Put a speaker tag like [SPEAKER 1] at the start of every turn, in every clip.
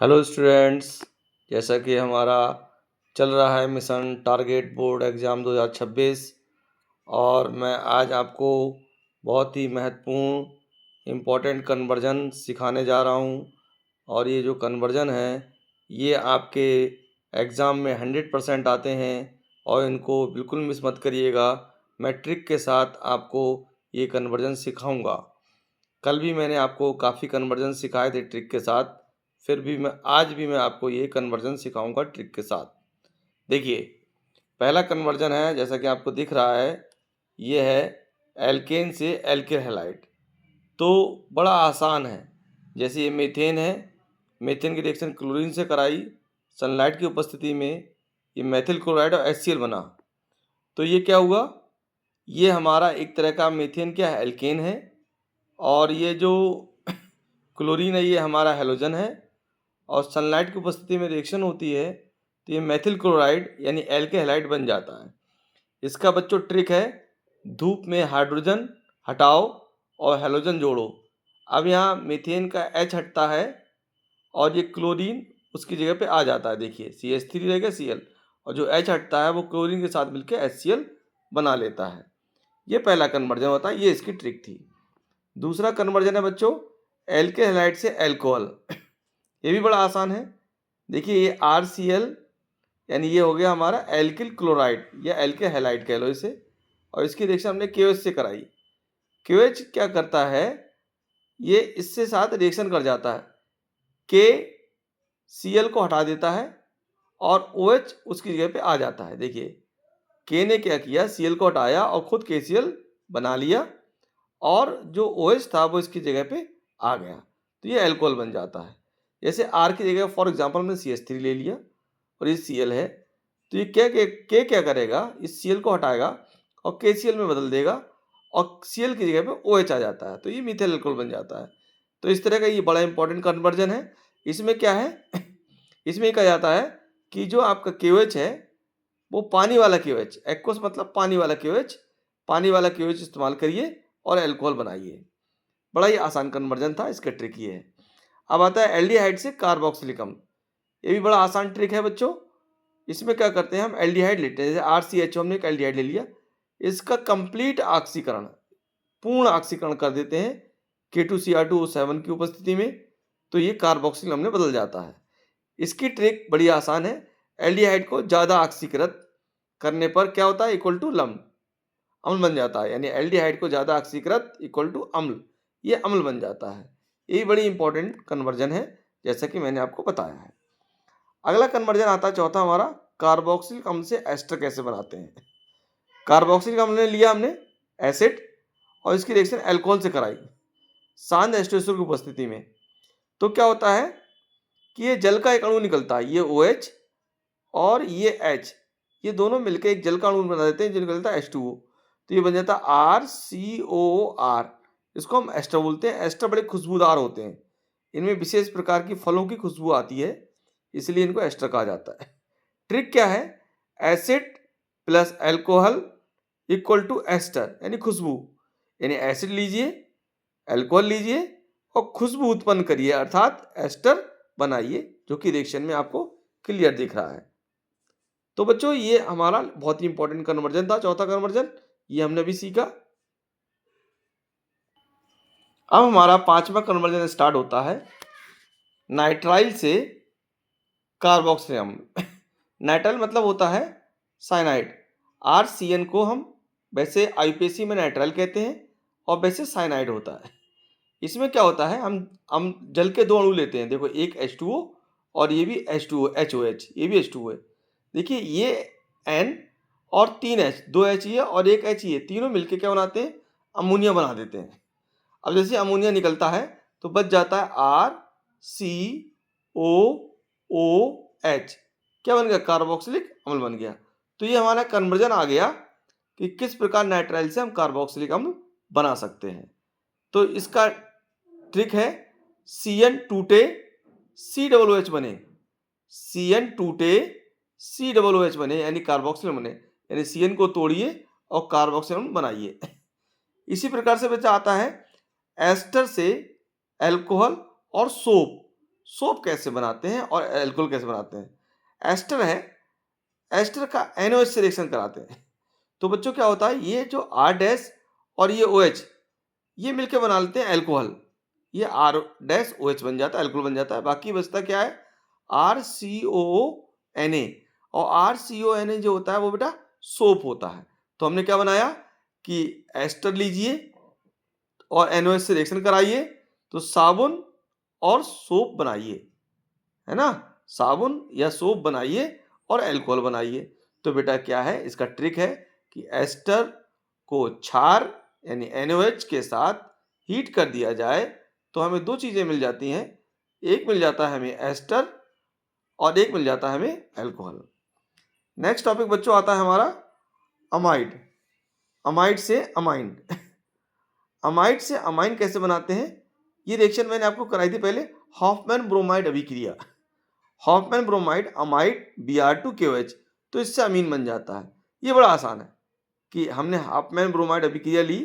[SPEAKER 1] Hello students, जैसा कि हमारा चल रहा है मिशन टारगेट बोर्ड एग्ज़ाम 2026 और मैं आज आपको बहुत ही महत्वपूर्ण इम्पोर्टेंट कन्वर्जन सिखाने जा रहा हूं। और ये जो कन्वर्जन है ये आपके एग्ज़ाम में 100% आते हैं और इनको बिल्कुल मिस मत करिएगा। मैं ट्रिक के साथ आपको ये कन्वर्जन सिखाऊंगा। कल भी मैंने आपको काफ़ी कन्वर्जन सिखाए थे ट्रिक के साथ, फिर भी आज भी मैं आपको ये कन्वर्जन सिखाऊंगा ट्रिक के साथ। देखिए, पहला कन्वर्जन है जैसा कि आपको दिख रहा है, ये है एल्केन से एल्किल हैलाइड। तो बड़ा आसान है। जैसे ये मीथेन है, मीथेन की रिएक्शन क्लोरीन से कराई सनलाइट की उपस्थिति में, ये मेथिल क्लोराइड और HCl बना। तो ये क्या हुआ, ये हमारा एक तरह का मीथेन क्या है, एल्केन है। और ये जो क्लोरीन है ये हमारा हैलोजन है और सनलाइट की उपस्थिति में रिएक्शन होती है तो ये मेथिल क्लोराइड यानी एल्किल हैलाइड बन जाता है। इसका बच्चों ट्रिक है, धूप में हाइड्रोजन हटाओ और हैलोजन जोड़ो। अब यहाँ मीथेन का H हटता है और ये क्लोरीन उसकी जगह पे आ जाता है। देखिए CH3 रहेगा Cl और जो H हटता है वो क्लोरीन के साथ मिलकर HCl बना लेता है। ये पहला कन्वर्जन होता है, ये इसकी ट्रिक थी। दूसरा कन्वर्जन है बच्चों एल्किल हैलाइड से एल्कोहल। ये भी बड़ा आसान है। देखिए ये RCl यानी ये हो गया हमारा एल्किल क्लोराइड या एल्किल हैलाइड कह लो इसे, और इसकी रिएक्शन हमने KOH से कराई। KOH क्या करता है, ये इससे साथ रिएक्शन कर जाता है, KCl को हटा देता है और OH उसकी जगह पे आ जाता है। देखिए K ने क्या किया, Cl को हटाया और खुद KCl बना लिया और जो OH था वो इसकी जगह पे आ गया, तो ये एल्कोहल बन जाता है। जैसे R की जगह फॉर एग्जांपल हमने CH3 ले लिया और ये Cl है, तो ये क्या करेगा, इस Cl को हटाएगा और KCl में बदल देगा और Cl की जगह पे OH आ जाता है, तो ये मिथाइल अल्कोहल बन जाता है। तो इस तरह का ये बड़ा इंपॉर्टेंट कन्वर्जन है। इसमें क्या है इसमें ये कहा जाता है कि जो आपका KOH है वो पानी वाला KOH, एक्वस मतलब पानी वाला KOH, पानी वाला KOH इस्तेमाल करिए और अल्कोहल बनाइए। बड़ा ही आसान कन्वर्जन था, इसका ट्रिक ये है। अब आता है एल्डिहाइड से कार्बोक्सिलिक अम्ल। ये भी बड़ा आसान ट्रिक है बच्चों। इसमें क्या करते हैं, हम एल्डिहाइड लेते हैं, जैसे RCHO हमने एक एल्डिहाइड ले लिया, इसका कंप्लीट ऑक्सीकरण, पूर्ण ऑक्सीकरण कर देते हैं K2Cr2O7 की उपस्थिति में, तो ये कार्बोक्सिलिक अम्ल में बदल जाता है। इसकी ट्रिक बड़ी आसान है। एल्डिहाइड को ज़्यादा ऑक्सीकृत करने पर क्या होता है, इक्वल टू लम्ब, अम्ल बन जाता है। यानी एल्डिहाइड को ज़्यादा ऑक्सीकृत इक्वल टू अम्ल, ये अम्ल बन जाता है। ये बड़ी इंपॉर्टेंट कन्वर्जन है जैसा कि मैंने आपको बताया है। अगला कन्वर्जन आता है चौथा हमारा, कार्बोक्सिलिक अम्ल से एस्टर कैसे बनाते हैं। कार्बोक्सिलिक अम्ल ने लिया हमने एसिड और इसकी रिएक्शन अल्कोहल से कराई शांत एस्टर की उपस्थिति में, तो क्या होता है कि ये जल का एक अणु निकलता है, ये OH और ये H, ये दोनों मिलकर एक जल का अणु बना देते हैं जो निकलता है H2O, तो ये बन जाता है RCOOR। इसको हम एस्टर बोलते हैं। एस्टर बड़े खुशबूदार होते हैं, इनमें विशेष प्रकार की फलों की खुशबू आती है, इसलिए इनको एस्टर कहा जाता है। ट्रिक क्या है, acid plus alcohol equal to ester यानी खुशबू, यानी एसिड लीजिए, अल्कोहल लीजिए और खुशबू उत्पन्न करिए, अर्थात एस्टर बनाइए, जो कि रिएक्शन में आपको क्लियर दिख रहा है। तो बच्चों ये हमारा बहुत ही इंपॉर्टेंट कन्वर्जन था, चौथा कन्वर्जन, ये हमने भी सीखा। अब हमारा पांचवा कन्वर्जन स्टार्ट होता है नाइट्राइल से कार्बोक्सिलिक अम्ल। नाइट्राइल मतलब होता है साइनाइड। RCN को हम वैसे IUPAC में नाइट्राइल कहते हैं और वैसे साइनाइड होता है। इसमें क्या होता है, हम जल के दो अणु लेते हैं। देखो एक H2O और ये भी H2O, HOH, ये भी H2O है। देखिए ये N और 3H, 2H ये और एक H ये, तीनों मिलके क्या बनाते हैं, अमोनिया बना देते हैं। अब जैसे अमोनिया निकलता है तो बच जाता है RCOOH, क्या बन गया, कार्बोक्सिलिक अम्ल बन गया। तो ये हमारा कन्वर्जन आ गया कि किस प्रकार नाइट्राइल से हम कार्बोक्सिलिक अम्ल बना सकते हैं। तो इसका ट्रिक है CN टूटे COOH बने, CN टूटे COOH बने यानी कार्बोक्सिल बने, यानी CN को तोड़िए और कार्बोक्सिल बनाइए। इसी प्रकार से बच्चा आता है एस्टर से अल्कोहल और सोप। सोप कैसे बनाते हैं और एल्कोहल कैसे बनाते हैं। एस्टर है, एस्टर का NOH से रिएक्शन कराते हैं। तो बच्चों क्या होता है, ये जो R डैश और ये OH ये मिलकर बना लेते हैं एल्कोहल। ये R डैश OH बन जाता है, एल्कोहल बन जाता है। बाकी बचता क्या है, RCOONA, और RCONA जो होता है वो बेटा सोप होता है। तो हमने क्या बनाया कि एस्टर लीजिए और NOH से रिएक्शन कराइए तो साबुन और सोप बनाइए, है ना, साबुन या सोप बनाइए और एल्कोहल बनाइए। तो बेटा क्या है, इसका ट्रिक है कि एस्टर को क्षार यानी NOH के साथ हीट कर दिया जाए तो हमें दो चीजें मिल जाती हैं, एक मिल जाता है हमें एस्टर और एक मिल जाता है हमें एल्कोहल। नेक्स्ट टॉपिक बच्चों आता है हमारा अमाइड। अमाइड से अमाइन अमाइड से अमाइन कैसे बनाते हैं, ये रिएक्शन मैंने आपको कराई थी पहले, हॉफमैन ब्रोमाइड अभिक्रिया। हॉफमैन ब्रोमाइड अमाइड Br2KOH, तो इससे अमीन बन जाता है। ये बड़ा आसान है कि हमने हॉफमैन ब्रोमाइड अभिक्रिया ली,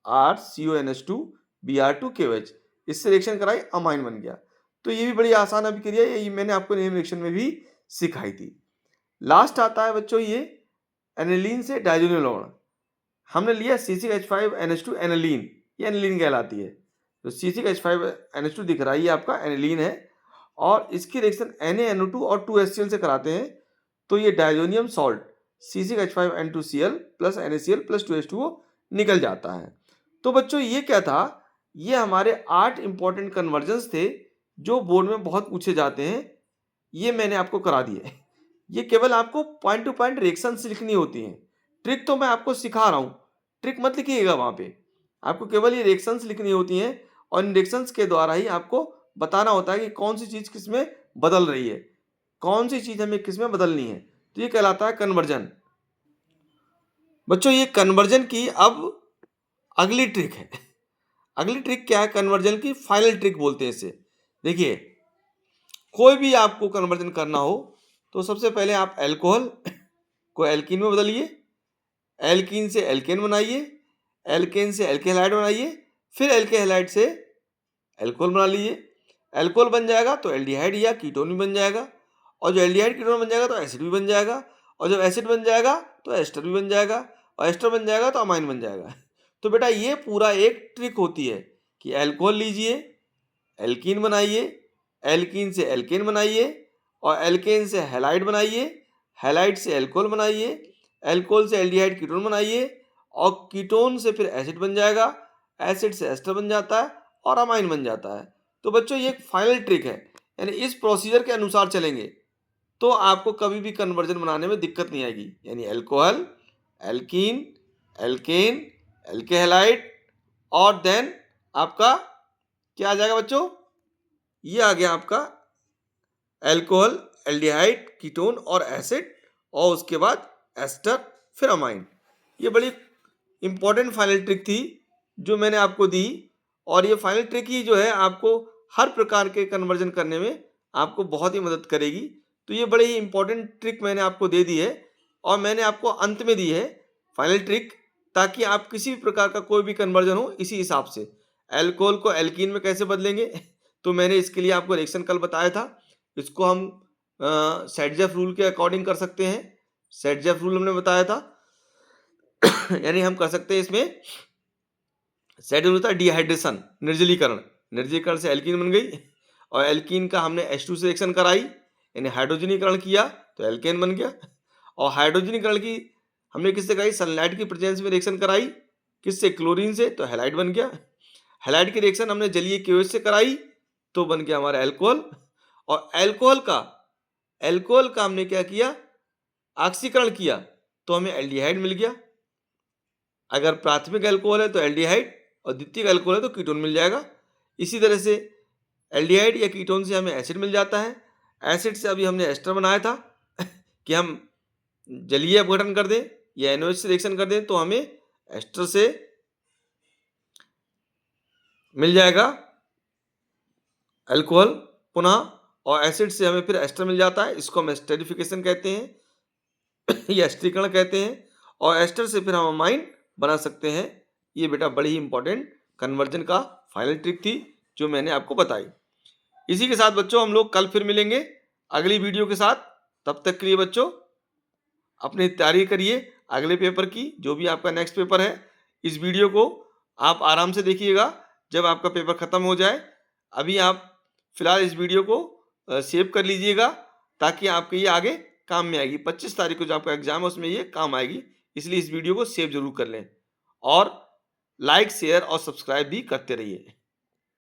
[SPEAKER 1] RCONH2 Br2KOH, इससे रिएक्शन कराई, अमाइन बन गया। तो ये भी बड़ी आसान अभिक्रिया है, ये मैंने आपको नेम रिएक्शन में भी सिखाई थी। लास्ट आता है बच्चों ये एनिलीन से डाइजोनिल लवण। हमने लिया C6H5NH2 एनिलीन, ये एनिलीन कहलाती है। तो C6H5NH2 दिख रहा है, ये आपका एनिलीन है और इसकी रिएक्शन NaNO2 और 2HCl से कराते हैं तो ये diazonium salt C6H5N2Cl plus NaCl plus 2H2O निकल जाता है। तो बच्चों ये क्या था, ये हमारे 8 इंपॉर्टेंट कन्वर्जन्स थे जो बोर्ड में बहुत पूछे जाते हैं, ये मैंने आपको करा दिए। ये केवल आपको पॉइंट टू पॉइंट रिएक्शंस लिखनी होती हैं, ट्रिक तो मैं आपको सिखा रहा हूँ, ट्रिक मत लिखिएगा वहाँ पे, आपको केवल ये रिएक्शंस लिखनी होती हैं और इन रिएक्शंस के द्वारा ही आपको बताना होता है कि कौन सी चीज़ किस में बदल रही है, कौन सी चीज़ हमें किस में बदलनी है। तो ये कहलाता है कन्वर्जन। बच्चों ये कन्वर्जन की अब अगली ट्रिक है। अगली ट्रिक क्या है कन्वर्जन की, फाइनल ट्रिक बोलते हैं इसे। देखिए कोई भी आपको कन्वर्जन करना हो तो सबसे पहले आप अल्कोहल को एल्कीन में बदलिए, एल्कीन से एल्केन बनाइए, एल्केन से एल्के हैलाइड बनाइए, फिर एल्के हैलाइड से एल्कोहल बना लीजिए। एल्कोहल बन जाएगा तो एल्डिहाइड या कीटोन भी बन जाएगा, और जो एल्डिहाइड कीटोन बन जाएगा तो एसिड भी बन जाएगा, और जब एसिड बन जाएगा तो एस्टर भी बन जाएगा, और एस्टर बन जाएगा तो अमाइन बन जाएगा। तो बेटा ये पूरा एक ट्रिक होती है कि एल्कोहल लीजिए, एल्कीन बनाइए, एल्कीन से एल्केन बनाइए, और एल्केन से हैलाइड बनाइए, हैलाइड से एल्कोहल बनाइए, एल्कोहल से एल्डिहाइड कीटोन बनाइए, और कीटोन से फिर एसिड बन जाएगा, एसिड से एस्टर बन जाता है और अमाइन बन जाता है। तो बच्चों ये एक फाइनल ट्रिक है, यानी इस प्रोसीजर के अनुसार चलेंगे तो आपको कभी भी कन्वर्जन बनाने में दिक्कत नहीं आएगी। यानी एल्कोहल, एल्कीन, एल्केन, एल्के हैलाइड, और देन आपका क्या आ जाएगा बच्चों, ये आ गया आपका एल्कोहल, एल्डिहाइड, कीटोन और एसिड, और उसके बाद एस्टर, फिर अमाइन। ये बड़ी इंपॉर्टेंट फाइनल ट्रिक थी जो मैंने आपको दी, और ये फाइनल ट्रिक ही जो है आपको हर प्रकार के कन्वर्जन करने में आपको बहुत ही मदद करेगी। तो ये बड़ी ही इंपॉर्टेंट ट्रिक मैंने आपको दे दी है, और मैंने आपको अंत में दी है फाइनल ट्रिक, ताकि आप किसी भी प्रकार का कोई भी कन्वर्जन हो इसी हिसाब से। एल्कोहल को एल्कीन में कैसे बदलेंगे तो मैंने इसके लिए आपको रिएक्शन कल बताया था, इसको हम सेडजेफ रूल के अकॉर्डिंग कर सकते हैं। सेडजेफ रूल हमने बताया था यानी हम कर सकते हैं इसमें, सेड होता है डिहाइड्रेशन, निर्जलीकरण, निर्जलीकरण से एल्कीन बन गई, और एल्कीन का हमने H2 से रिएक्शन कराई यानी हाइड्रोजनीकरण किया तो एल्केन बन गया, और हाइड्रोजनीकरण की हमने किससे कराई, सनलाइट की प्रेजेंस में रिएक्शन कराई, किससे, क्लोरीन से, तो हैलाइड बन गया। हैलाइड की रिएक्शन हमने जलीय KOH से कराई तो बन गया हमारा एल्कोहल, और एल्कोहल का हमने क्या किया, ऑक्सीकरण किया तो हमें एल्डिहाइड मिल गया। अगर प्राथमिक एल्कोहल है तो एल्डिहाइड, और द्वितीयक एल्कोहल है तो कीटोन मिल जाएगा। इसी तरह से एल्डिहाइड या कीटोन से हमें एसिड मिल जाता है, एसिड से अभी हमने एस्टर बनाया था कि हम जलीय अपघटन कर दें या NOH से रिएक्शन कर दें तो हमें एस्टर से मिल जाएगा अल्कोहल पुनः, और एसिड से हमें फिर एस्टर मिल जाता है, इसको हम एस्टरिफिकेशन कहते हैं या एस्टरीकरण कहते हैं, और एस्टर से फिर हम अमाइन बना सकते हैं। ये बेटा बड़ी ही इंपॉर्टेंट कन्वर्जन का फाइनल ट्रिक थी जो मैंने आपको बताई। इसी के साथ बच्चों हम लोग कल फिर मिलेंगे अगली वीडियो के साथ। तब तक के लिए बच्चों अपनी तैयारी करिए अगले पेपर की, जो भी आपका नेक्स्ट पेपर है। इस वीडियो को आप आराम से देखिएगा जब आपका पेपर खत्म हो जाए। अभी आप फिलहाल इस वीडियो को सेव कर लीजिएगा ताकि आपके ये आगे काम में आएगी। 25 तारीख को जो आपका एग्जाम है उसमें ये काम आएगी, इसलिए इस वीडियो को सेव जरूर कर लें और लाइक शेयर और सब्सक्राइब भी करते रहिए।